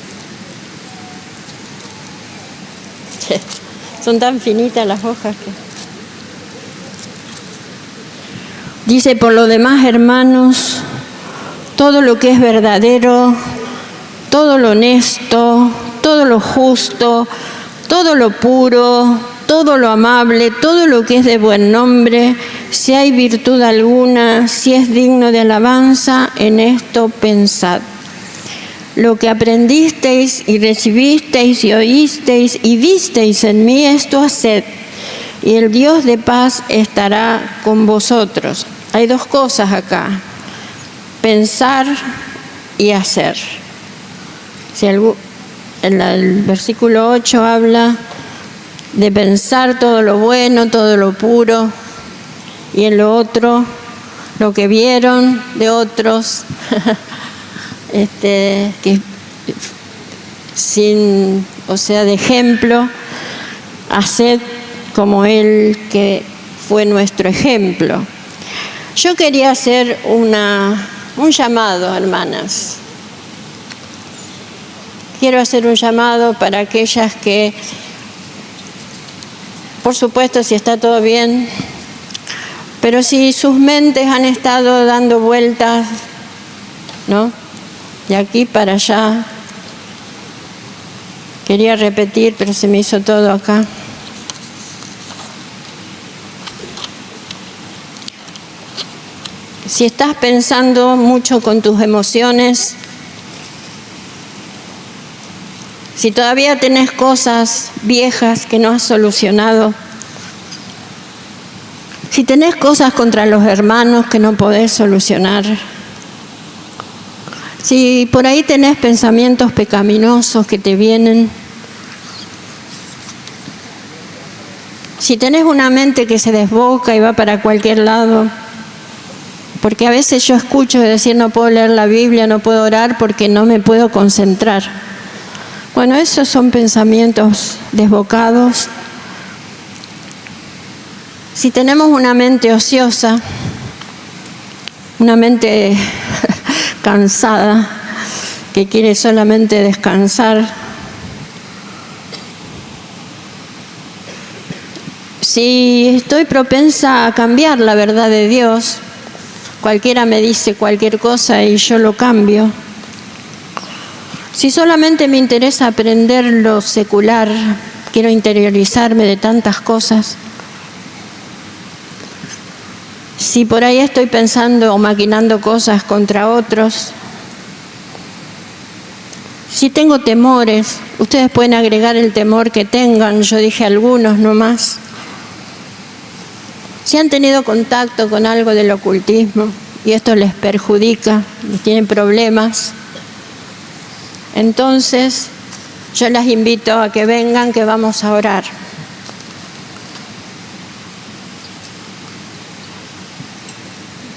son tan finitas las hojas que... Dice: por lo demás, hermanos, todo lo que es verdadero, todo lo honesto, todo lo justo, todo lo puro, todo lo amable, todo lo que es de buen nombre, si hay virtud alguna, si es digno de alabanza, en esto pensad. Lo que aprendisteis y recibisteis y oísteis y visteis en mí, esto haced, y el Dios de paz estará con vosotros. Hay 2 cosas acá: pensar y hacer. Si el versículo 8 habla de pensar todo lo bueno, todo lo puro, y en lo otro, lo que vieron de otros, que de ejemplo, haced como Él, que fue nuestro ejemplo. Yo quería hacer un llamado, hermanas. Quiero hacer un llamado para aquellas que, por supuesto, si está todo bien, pero si sus mentes han estado dando vueltas, ¿no?, de aquí para allá, Quería repetir, pero se me hizo todo acá. Si estás pensando mucho con tus emociones, si todavía tenés cosas viejas que no has solucionado, si tenés cosas contra los hermanos que no podés solucionar, si por ahí tenés pensamientos pecaminosos que te vienen, si tenés una mente que se desboca y va para cualquier lado, porque a veces yo escucho decir no puedo leer la Biblia, no puedo orar porque no me puedo concentrar. Bueno, esos son pensamientos desbocados. Si tenemos una mente ociosa, una mente cansada, que quiere solamente descansar, si estoy propensa a cambiar la verdad de Dios, cualquiera me dice cualquier cosa y yo lo cambio. Si solamente me interesa aprender lo secular, quiero interiorizarme de tantas cosas. Si por ahí estoy pensando o maquinando cosas contra otros. Si tengo temores, ustedes pueden agregar el temor que tengan, yo dije algunos nomás. Si han tenido contacto con algo del ocultismo y esto les perjudica, tienen problemas, entonces yo las invito a que vengan, que vamos a orar.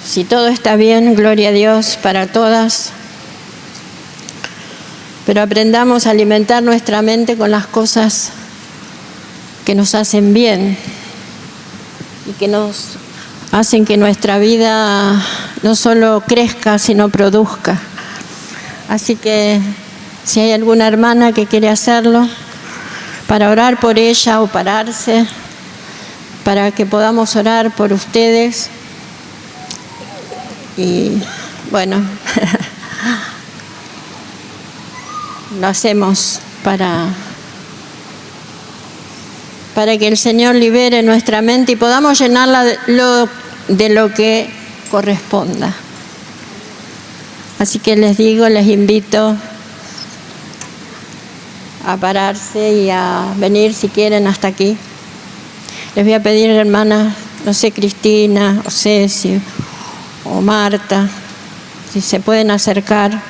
Si todo está bien, gloria a Dios para todas, pero aprendamos a alimentar nuestra mente con las cosas que nos hacen bien y que nos hacen que nuestra vida no solo crezca, sino produzca. Así que si hay alguna hermana que quiere hacerlo, para orar por ella o pararse, para que podamos orar por ustedes. Y bueno, lo hacemos para que el Señor libere nuestra mente y podamos llenarla de lo que corresponda. Así que les digo, les invito a pararse y a venir si quieren hasta aquí. Les voy a pedir, hermanas, no sé, Cristina o Ceci o Marta, si se pueden acercar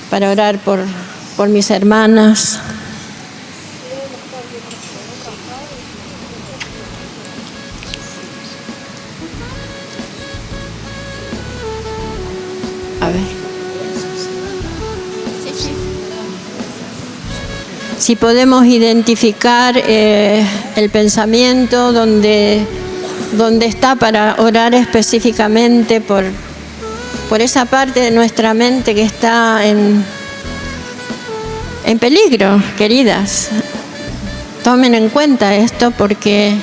para orar por mis hermanas. A ver. Si podemos identificar el pensamiento donde está para orar específicamente por esa parte de nuestra mente que está en peligro, queridas. Tomen en cuenta esto porque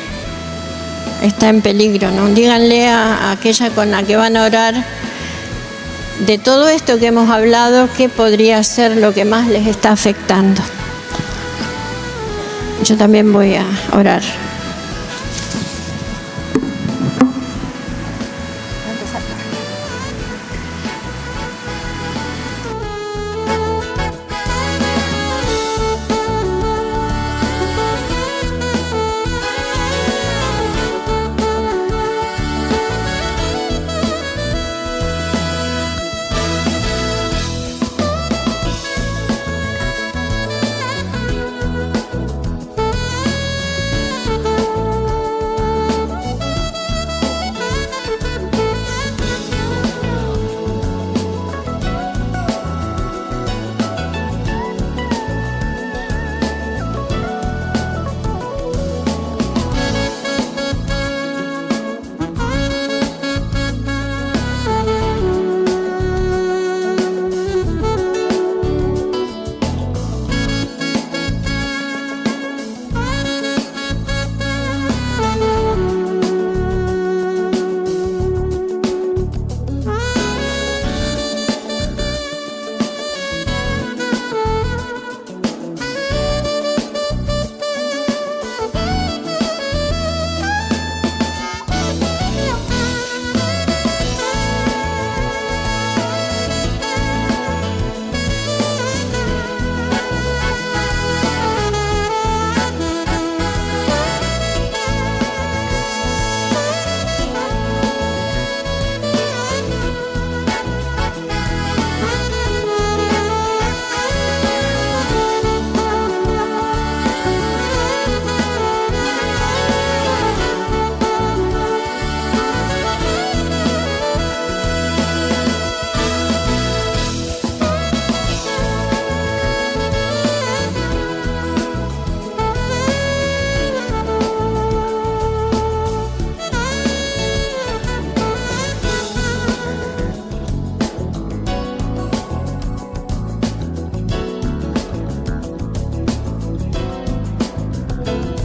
está en peligro, ¿no? Díganle a aquella con la que van a orar de todo esto que hemos hablado, qué podría ser lo que más les está afectando. Yo también voy a orar. Jesús.